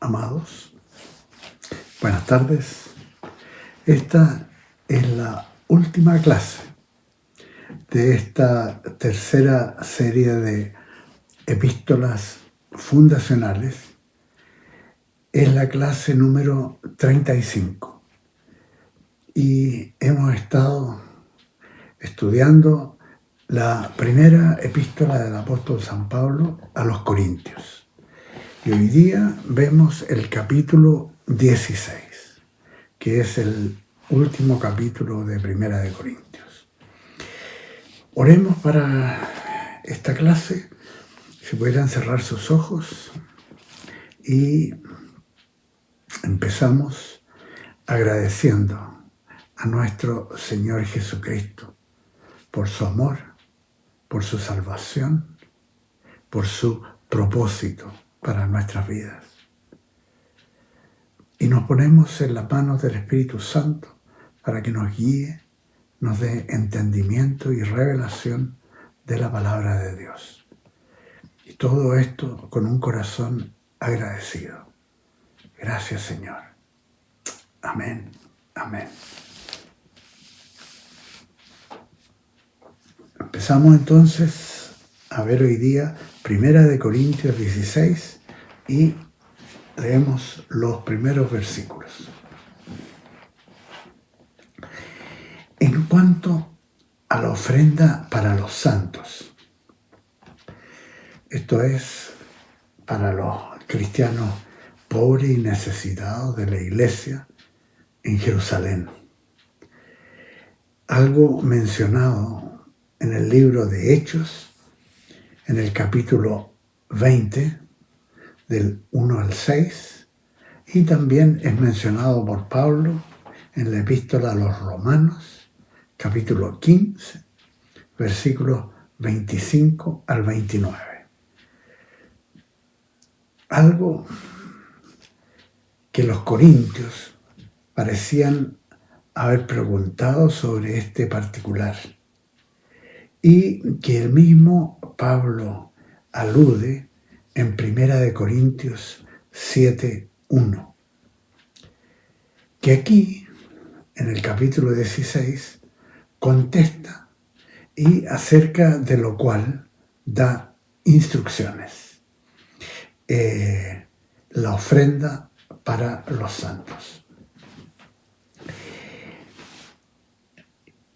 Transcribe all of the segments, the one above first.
amados, buenas tardes. Esta es la última clase de esta tercera serie de epístolas fundacionales. Es la clase número 35 y hemos estado estudiando la primera epístola del apóstol San Pablo a los Corintios. Y hoy día vemos el capítulo 16, que es el último capítulo de Primera de Corintios. Oremos para esta clase. Si pudieran cerrar sus ojos y empezamos agradeciendo a nuestro Señor Jesucristo por su amor, por su salvación, por su propósito para nuestras vidas. Y nos ponemos en las manos del Espíritu Santo para que nos guíe, nos dé entendimiento y revelación de la palabra de Dios. Y todo esto con un corazón agradecido. Gracias, Señor. Amén. Amén. Empezamos entonces a ver hoy día Primera de Corintios 16 y leemos los primeros versículos. En cuanto a la ofrenda para los santos, esto es para los cristianos pobres y necesitados de la iglesia en Jerusalén, algo mencionado en el libro de Hechos, en el capítulo 20, del 1 al 6, y también es mencionado por Pablo en la epístola a los Romanos, capítulo 15, versículos 25 al 29. Algo que los corintios parecían haber preguntado sobre este particular y que el mismo Pablo alude en Primera de Corintios 7:1, que aquí, en el capítulo 16, contesta y acerca de lo cual da instrucciones. La ofrenda para los santos.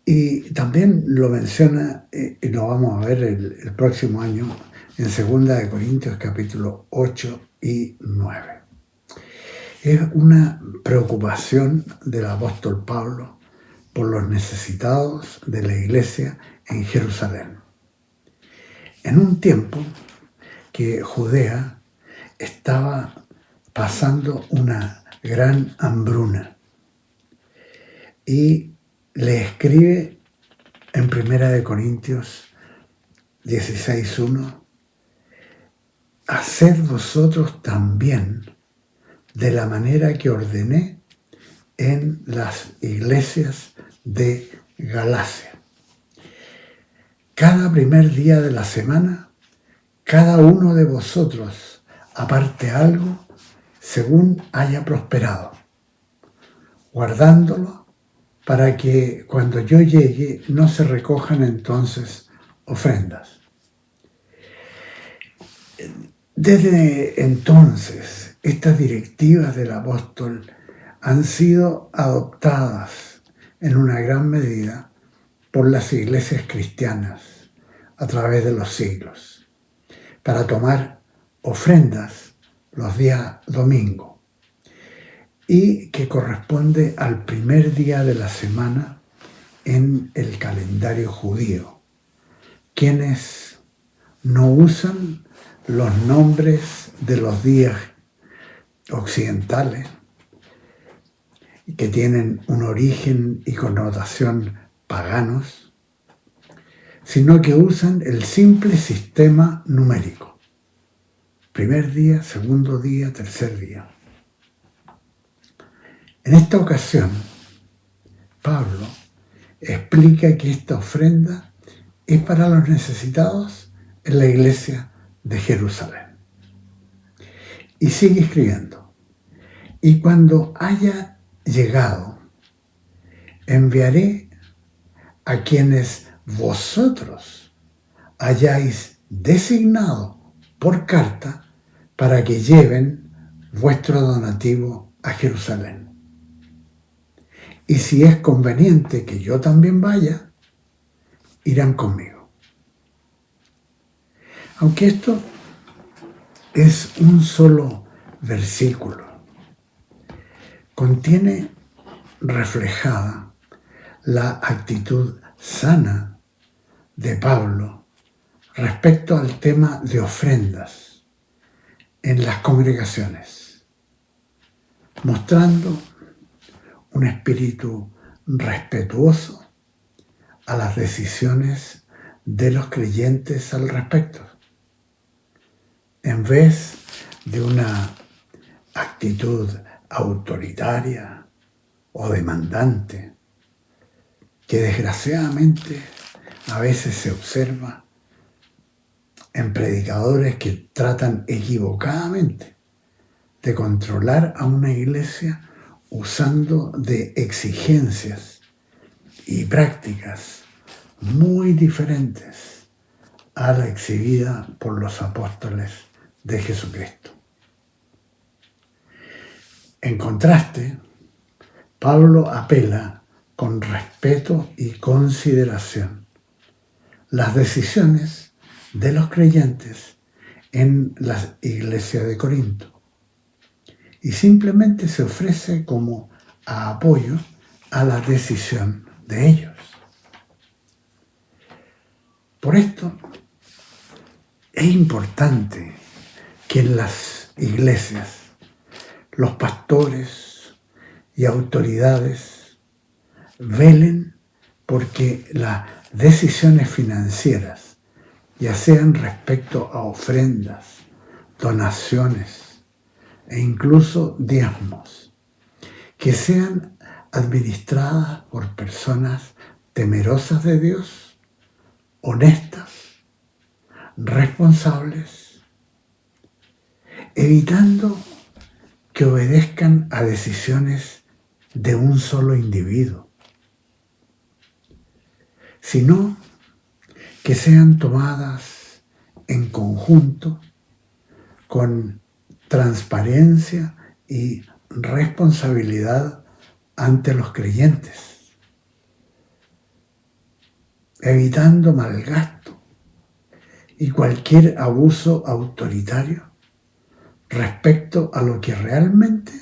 Y también lo menciona, y lo vamos a ver el próximo año, en 2 de Corintios capítulo 8 y 9. Es una preocupación del apóstol Pablo por los necesitados de la iglesia en Jerusalén. En un tiempo que Judea estaba pasando una gran hambruna y le escribe en 1 de Corintios 16:1: haced vosotros también de la manera que ordené en las iglesias de Galacia. Cada primer día de la semana, cada uno de vosotros aparte algo según haya prosperado, guardándolo para que cuando yo llegue no se recojan entonces ofrendas. Desde entonces, estas directivas del apóstol han sido adoptadas en una gran medida por las iglesias cristianas a través de los siglos, para tomar ofrendas los días domingo, y que corresponde al primer día de la semana en el calendario judío, quienes no usan los nombres de los días occidentales que tienen un origen y connotación paganos, sino que usan el simple sistema numérico: primer día, segundo día, tercer día. En esta ocasión, Pablo explica que esta ofrenda es para los necesitados en la iglesia de Jerusalén. Y sigue escribiendo: Y cuando haya llegado, enviaré a quienes vosotros hayáis designado por carta para que lleven vuestro donativo a Jerusalén. Y si es conveniente que yo también vaya, irán conmigo. Aunque esto es un solo versículo, contiene reflejada la actitud sana de Pablo respecto al tema de ofrendas en las congregaciones, mostrando un espíritu respetuoso a las decisiones de los creyentes al respecto, en vez de una actitud autoritaria o demandante que desgraciadamente a veces se observa en predicadores que tratan equivocadamente de controlar a una iglesia usando de exigencias y prácticas muy diferentes a la exhibida por los apóstoles de Jesucristo. En contraste, Pablo apela con respeto y consideración las decisiones de los creyentes en la iglesia de Corinto y simplemente se ofrece como apoyo a la decisión de ellos. Por esto, es importante que en las iglesias los pastores y autoridades velen porque las decisiones financieras, ya sean respecto a ofrendas, donaciones e incluso diezmos, que sean administradas por personas temerosas de Dios, honestas, responsables, evitando que obedezcan a decisiones de un solo individuo, sino que sean tomadas en conjunto con transparencia y responsabilidad ante los creyentes, evitando malgasto y cualquier abuso autoritario respecto a lo que realmente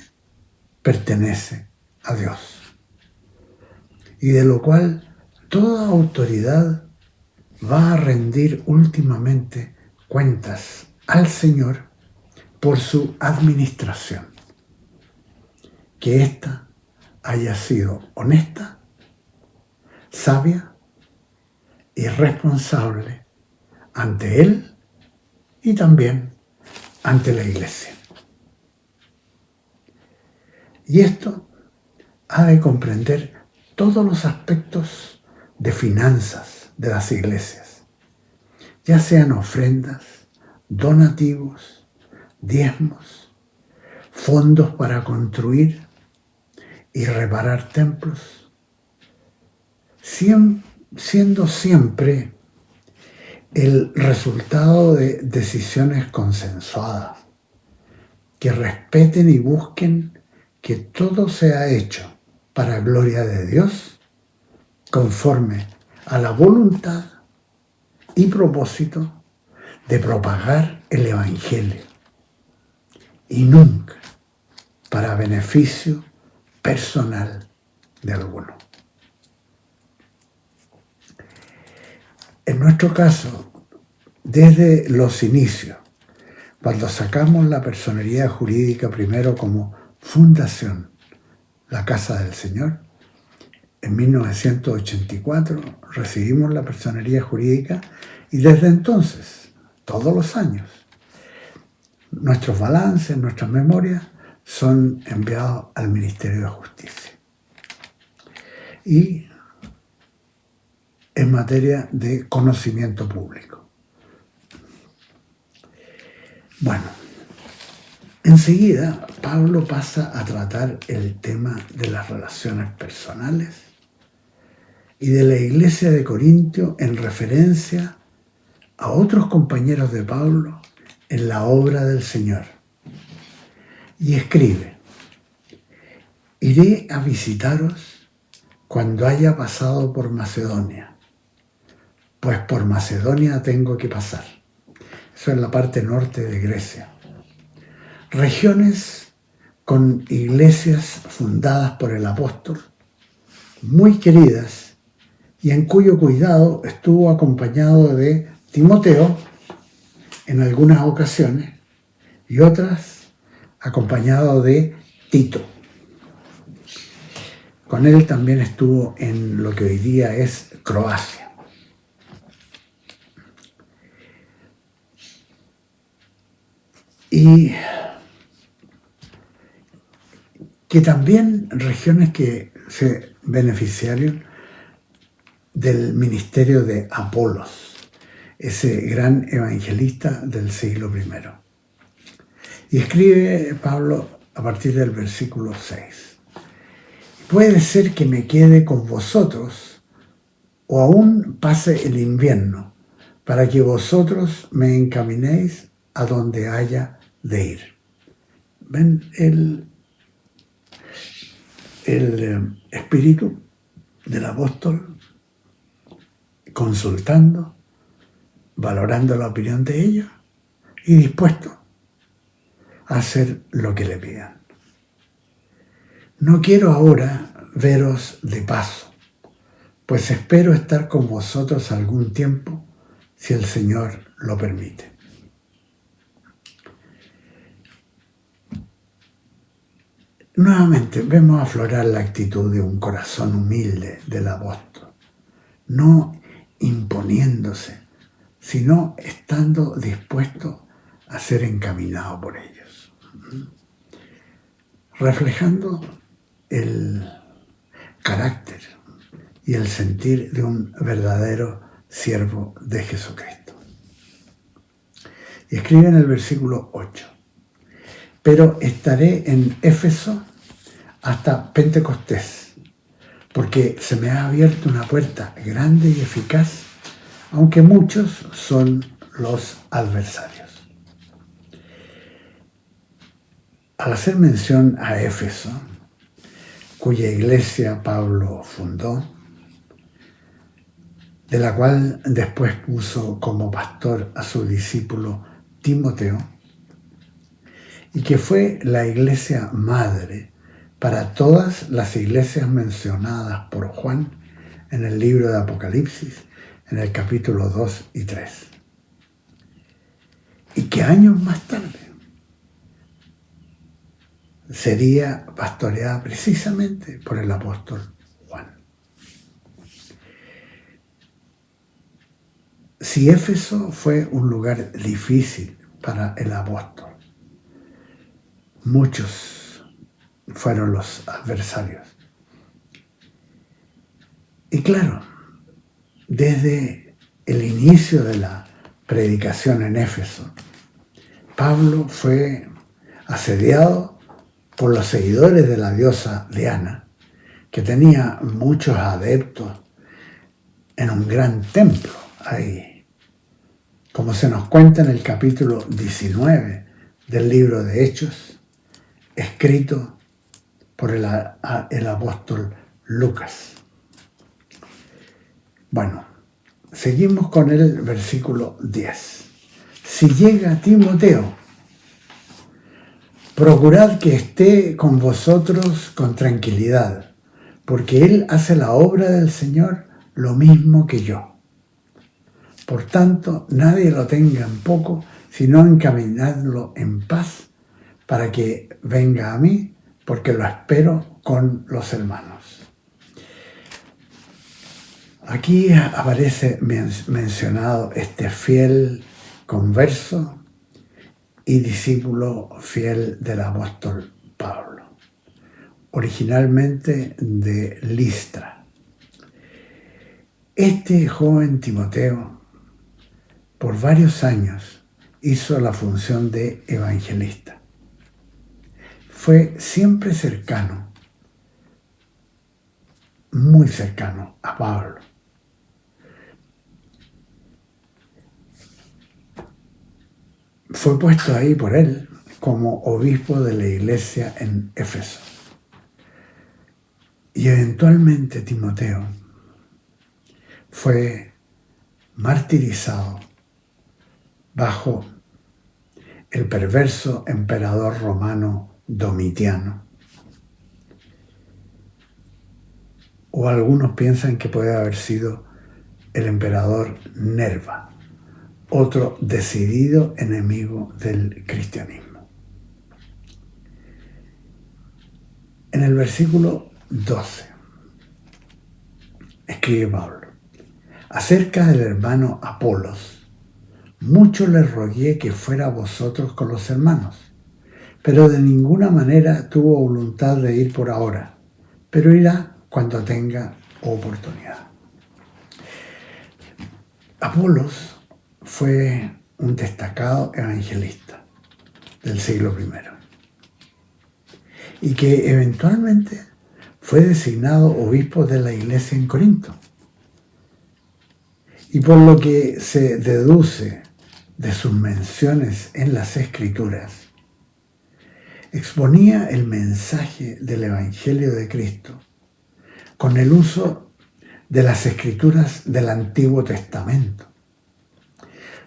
pertenece a Dios, y de lo cual toda autoridad va a rendir últimamente cuentas al Señor por su administración, que ésta haya sido honesta, sabia y responsable ante Él y también ante la iglesia. Y esto ha de comprender todos los aspectos de finanzas de las iglesias, ya sean ofrendas, donativos, diezmos, fondos para construir y reparar templos, siendo siempre el resultado de decisiones consensuadas, que respeten y busquen que todo sea hecho para gloria de Dios, conforme a la voluntad y propósito de propagar el Evangelio, y nunca para beneficio personal de alguno. En nuestro caso, desde los inicios, cuando sacamos la personería jurídica primero como fundación, la Casa del Señor, en 1984 recibimos la personería jurídica y desde entonces, todos los años, nuestros balances, nuestras memorias son enviados al Ministerio de Justicia. Y en materia de conocimiento público. Bueno, enseguida Pablo pasa a tratar el tema de las relaciones personales y de la iglesia de Corintio en referencia a otros compañeros de Pablo en la obra del Señor. Y escribe: iré a visitaros cuando haya pasado por Macedonia, pues por Macedonia tengo que pasar. Eso es la parte norte de Grecia. Regiones con iglesias fundadas por el apóstol, muy queridas, y en cuyo cuidado estuvo acompañado de Timoteo en algunas ocasiones y otras acompañado de Tito. Con él también estuvo en lo que hoy día es Croacia. Y que también regiones que se beneficiaron del ministerio de Apolos, ese gran evangelista del siglo I. Y escribe Pablo a partir del versículo 6. Puede ser que me quede con vosotros o aún pase el invierno, para que vosotros me encaminéis a donde haya de ir. ¿Ven el espíritu del apóstol? Consultando, valorando la opinión de ellos y dispuesto a hacer lo que le pidan. No quiero ahora veros de paso, pues espero estar con vosotros algún tiempo, si el Señor lo permite. Nuevamente vemos aflorar la actitud de un corazón humilde del apóstol, no imponiéndose, sino estando dispuesto a ser encaminado por ellos, reflejando el carácter y el sentir de un verdadero siervo de Jesucristo. Y escribe en el versículo 8: pero estaré en Éfeso hasta Pentecostés, porque se me ha abierto una puerta grande y eficaz, aunque muchos son los adversarios. Al hacer mención a Éfeso, cuya iglesia Pablo fundó, de la cual después puso como pastor a su discípulo Timoteo, y que fue la iglesia madre para todas las iglesias mencionadas por Juan en el libro de Apocalipsis, en el capítulo 2 y 3. Y que años más tarde sería pastoreada precisamente por el apóstol Juan. Si Éfeso fue un lugar difícil para el apóstol, muchos fueron los adversarios. Y claro, desde el inicio de la predicación en Éfeso, Pablo fue asediado por los seguidores de la diosa Diana, que tenía muchos adeptos en un gran templo ahí, como se nos cuenta en el capítulo 19 del libro de Hechos, escrito por el apóstol Lucas. Bueno, seguimos con el versículo 10. Si llega Timoteo, procurad que esté con vosotros con tranquilidad, porque él hace la obra del Señor lo mismo que yo. Por tanto, nadie lo tenga en poco, sino encaminadlo en paz, para que venga a mí, porque lo espero con los hermanos. Aquí aparece mencionado este fiel converso y discípulo fiel del apóstol Pablo, originalmente de Listra. Este joven Timoteo, por varios años, hizo la función de evangelista. fue siempre cercano, muy cercano a Pablo. Fue puesto ahí por él como obispo de la iglesia en Éfeso. Y eventualmente Timoteo fue martirizado bajo el perverso emperador romano Domitiano. O algunos piensan que puede haber sido el emperador Nerva, otro decidido enemigo del cristianismo. En el versículo 12 escribe Pablo: acerca del hermano Apolos, mucho le rogué que fuera a vosotros con los hermanos, pero de ninguna manera tuvo voluntad de ir por ahora, pero irá cuando tenga oportunidad. Apolos fue un destacado evangelista del siglo I y que eventualmente fue designado obispo de la iglesia en Corinto. Y por lo que se deduce de sus menciones en las Escrituras, exponía el mensaje del Evangelio de Cristo con el uso de las Escrituras del Antiguo Testamento,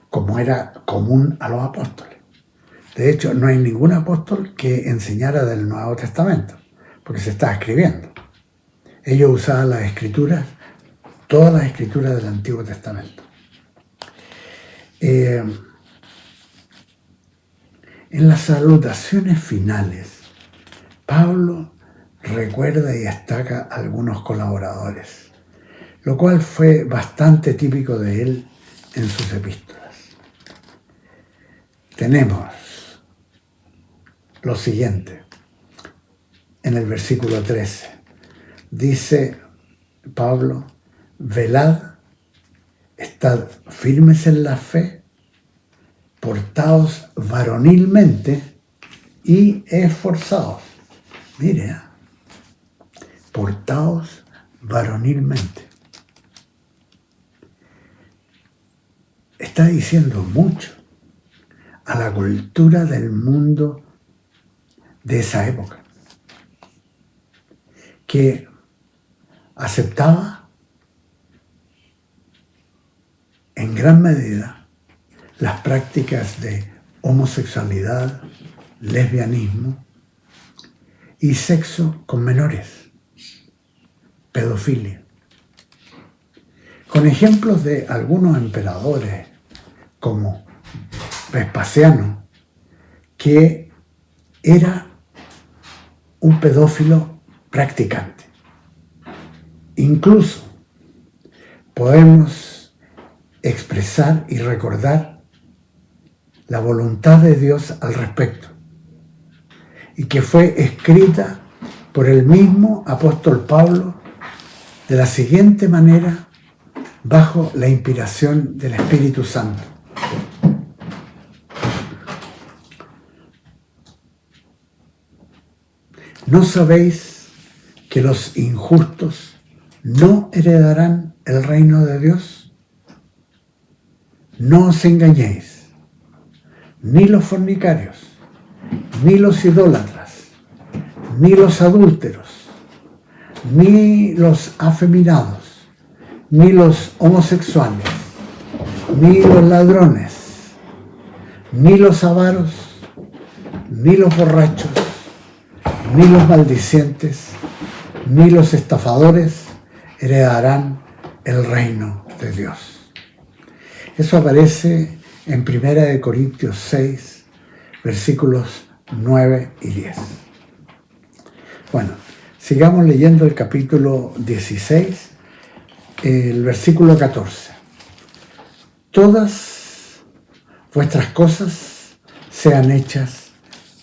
como era común a los apóstoles. De hecho, no hay ningún apóstol que enseñara del Nuevo Testamento, porque se está escribiendo. Ellos usaban las Escrituras, todas las Escrituras del Antiguo Testamento. En las salutaciones finales, Pablo recuerda y destaca a algunos colaboradores, lo cual fue bastante típico de él en sus epístolas. Tenemos lo siguiente, en el versículo 13, dice Pablo: velad, estad firmes en la fe, portaos varonilmente y esforzaos. Mire, portaos varonilmente. Está diciendo mucho a la cultura del mundo de esa época, que aceptaba en gran medida las prácticas de homosexualidad, lesbianismo y sexo con menores, pedofilia. Con ejemplos de algunos emperadores como Vespasiano, que era un pedófilo practicante. Incluso podemos expresar y recordar la voluntad de Dios al respecto, y que fue escrita por el mismo apóstol Pablo de la siguiente manera, bajo la inspiración del Espíritu Santo. ¿No sabéis que los injustos no heredarán el reino de Dios? No os engañéis, ni los fornicarios, ni los idólatras, ni los adúlteros, ni los afeminados, ni los homosexuales, ni los ladrones, ni los avaros, ni los borrachos, ni los maldicientes, ni los estafadores heredarán el reino de Dios. Eso aparece en 1 Corintios 6, versículos 9 y 10. Bueno, sigamos leyendo el capítulo 16, el versículo 14. Todas vuestras cosas sean hechas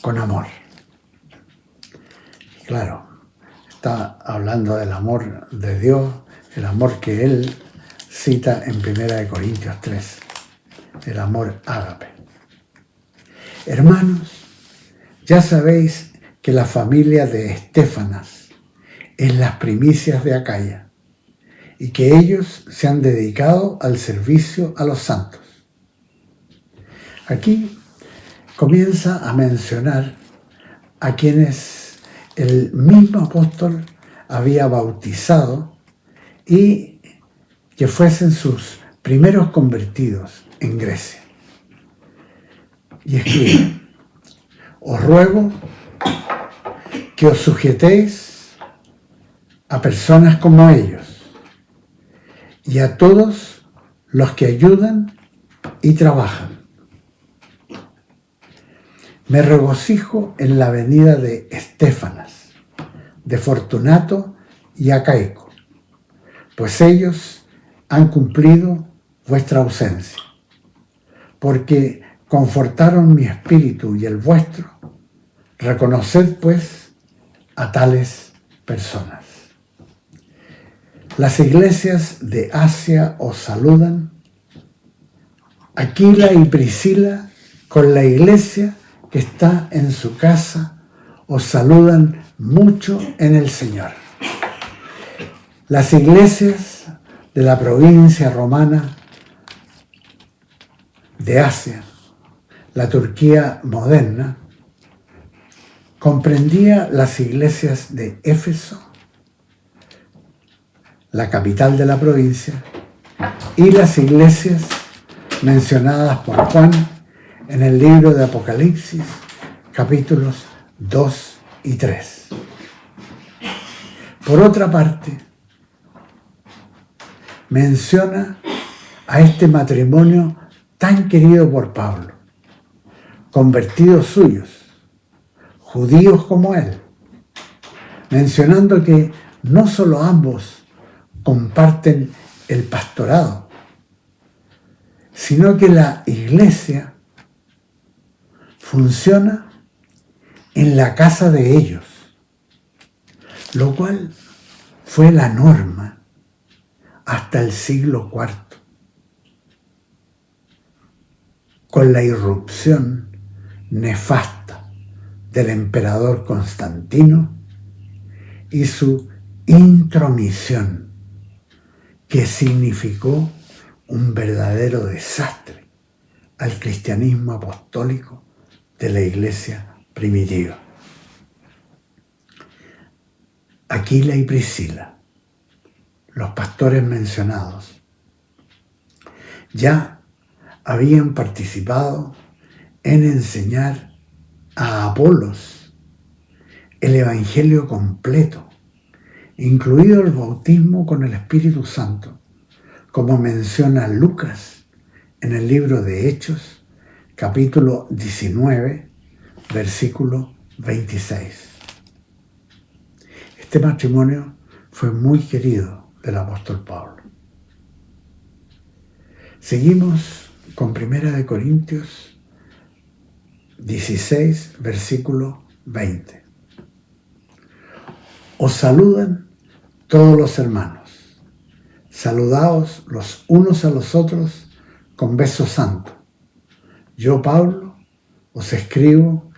con amor. Claro, está hablando del amor de Dios, el amor que él cita en 1 Corintios 3, el amor ágape. Hermanos, ya sabéis que la familia de Estéfanas es las primicias de Acaya y que ellos se han dedicado al servicio a los santos. Aquí comienza a mencionar a quienes el mismo apóstol había bautizado y que fuesen sus primeros convertidos en Grecia. Y escribe: os ruego que os sujetéis a personas como ellos y a todos los que ayudan y trabajan. Me regocijo en la venida de Estéfanas, de Fortunato y Acaico, pues ellos han cumplido vuestra ausencia, porque confortaron mi espíritu y el vuestro. Reconoced, pues, a tales personas. Las iglesias de Asia os saludan. Aquila y Priscila, con la iglesia que está en su casa, os saludan mucho en el Señor. Las iglesias de la provincia romana de Asia, la Turquía moderna, comprendía las iglesias de Éfeso, la capital de la provincia, y las iglesias mencionadas por Juan en el libro de Apocalipsis, capítulos 2 y 3. Por otra parte, menciona a este matrimonio tan querido por Pablo, convertidos suyos, judíos como él, mencionando que no solo ambos comparten el pastorado, sino que la iglesia funciona en la casa de ellos, lo cual fue la norma hasta el siglo IV, con la irrupción nefasta del emperador Constantino y su intromisión, que significó un verdadero desastre al cristianismo apostólico de la iglesia primitiva. Aquila y Priscila, los pastores mencionados, ya habían participado en enseñar a Apolos el Evangelio completo, incluido el bautismo con el Espíritu Santo, como menciona Lucas en el libro de Hechos, capítulo 19, versículo 26. Este matrimonio fue muy querido del apóstol Pablo. Seguimos con 1 Corintios 16, versículo 20. Os saludan todos los hermanos. Saludaos los unos a los otros con beso santo. Yo, Pablo, os escribo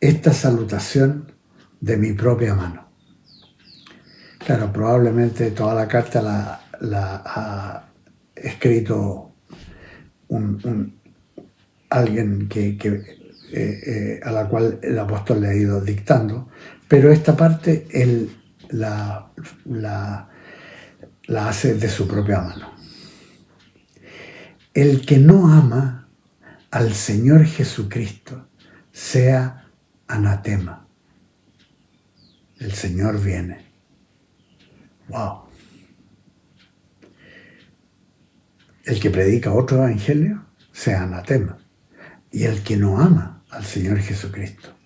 esta salutación de mi propia mano. Claro, probablemente toda la carta la ha escrito alguien a la cual el apóstol le ha ido dictando, pero esta parte él la hace de su propia mano. El que no ama al Señor Jesucristo sea anatema. El Señor viene. ¡Wow! El que predica otro evangelio sea anatema. Y el que no ama al Señor Jesucristo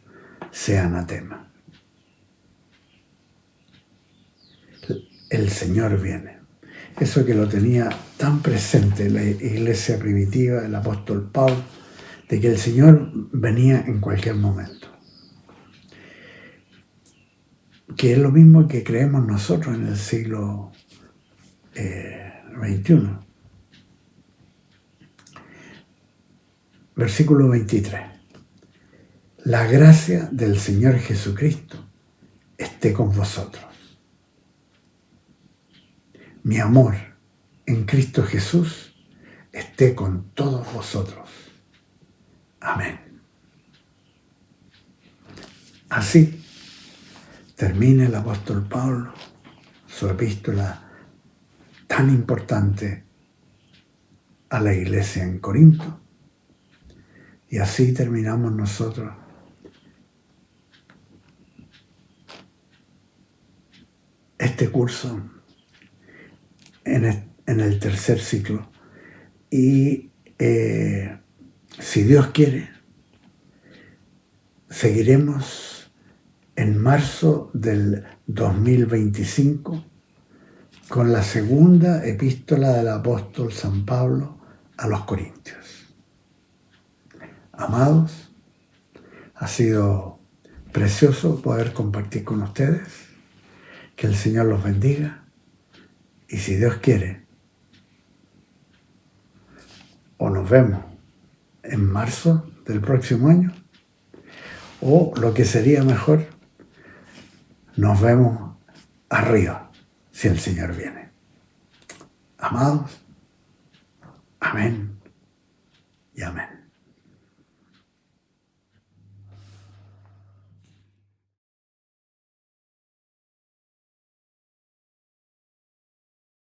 sea anatema. El Señor viene. Eso que lo tenía tan presente la iglesia primitiva, el apóstol Pablo, de que el Señor venía en cualquier momento. Que es lo mismo que creemos nosotros en el siglo XXI. Versículo 23. La gracia del Señor Jesucristo esté con vosotros. Mi amor en Cristo Jesús esté con todos vosotros. Amén. Así termina el apóstol Pablo su epístola tan importante a la iglesia en Corinto. Y así terminamos nosotros este curso en el tercer ciclo. Y si Dios quiere, seguiremos en marzo del 2025 con la segunda epístola del apóstol San Pablo a los Corintios. Amados, ha sido precioso poder compartir con ustedes. Que el Señor los bendiga. Y si Dios quiere, o nos vemos en marzo del próximo año, o lo que sería mejor, nos vemos arriba, si el Señor viene. Amados, amén y amén.